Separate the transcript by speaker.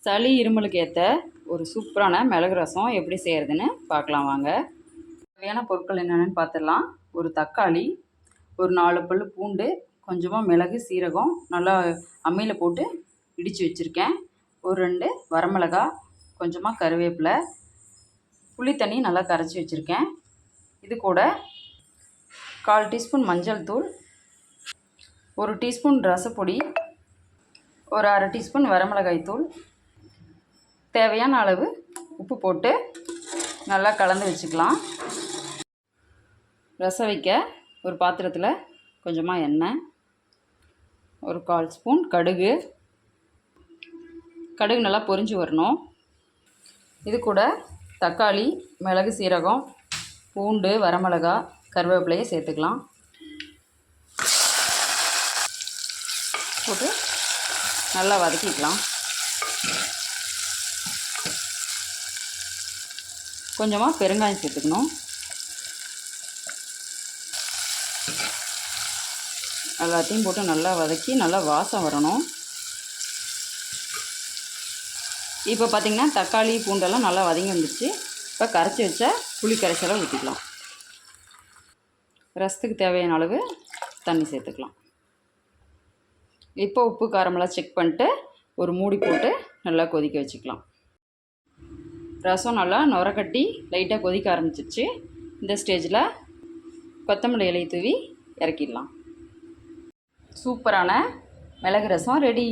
Speaker 1: சளி இருமலுக்கு ஏற்ற ஒரு சூப்பரான மிளகு ரசம் எப்படி செய்கிறதுன்னு பார்க்கலாம் வாங்க. தேவையான பொருட்கள் என்னென்னு பார்த்துடலாம். ஒரு தக்காளி, ஒரு 4 பல் பூண்டு, கொஞ்சமாக மிளகு சீரகம் நல்லா அம்மியில் போட்டு இடித்து வச்சுருக்கேன். ஒரு 2 வரமிளகா, கொஞ்சமாக கருவேப்பிலை, புளி தண்ணி நல்லா கரைச்சி வச்சுருக்கேன். இது கூட 1/4 டீஸ்பூன் மஞ்சள் தூள், 1 டீஸ்பூன் ரசப்பொடி, ஒரு 1/2 டீஸ்பூன் வரமிளகாய் தூள், தேவையான அளவு உப்பு போட்டு நல்லா கலந்து வச்சுக்கலாம். ரசம் வைக்க ஒரு பாத்திரத்தில் கொஞ்சமாக எண்ணெய், ஒரு 1/4 ஸ்பூன் கடுகு நல்லா பொரிஞ்சு வரணும். இது கூட தக்காளி, மிளகு சீரகம், பூண்டு, வரமிளகா, கருவேப்பிலையை சேர்த்துக்கலாம். போட்டு நல்லா வதக்கிக்கலாம். கொஞ்சமாக பெருங்காயம் சேர்த்துக்கணும். எல்லாத்தையும் போட்டு நல்லா வதக்கி நல்லா வாசம் வரணும். இப்போ பார்த்திங்கன்னா தக்காளி பூண்டெல்லாம் நல்லா வதங்கி வந்துடுச்சு. இப்போ கரைச்சி வச்ச புளி கரைசலை ஊற்றிக்கலாம். ரசத்துக்கு தேவையான அளவு தண்ணி சேர்த்துக்கலாம். இப்போ உப்பு காரமெல்லாம் செக் பண்ணிட்டு ஒரு மூடி போட்டு நல்லா கொதிக்க வச்சுக்கலாம். ரசம் நல்லா நுரக்கட்டி லைட்டாக கொதிக்க ஆரம்பிச்சிருச்சு. இந்த ஸ்டேஜில் கொத்தமல்லி இலையை தூவி இறக்கிடலாம். சூப்பரான மிளகு ரசம் ரெடி.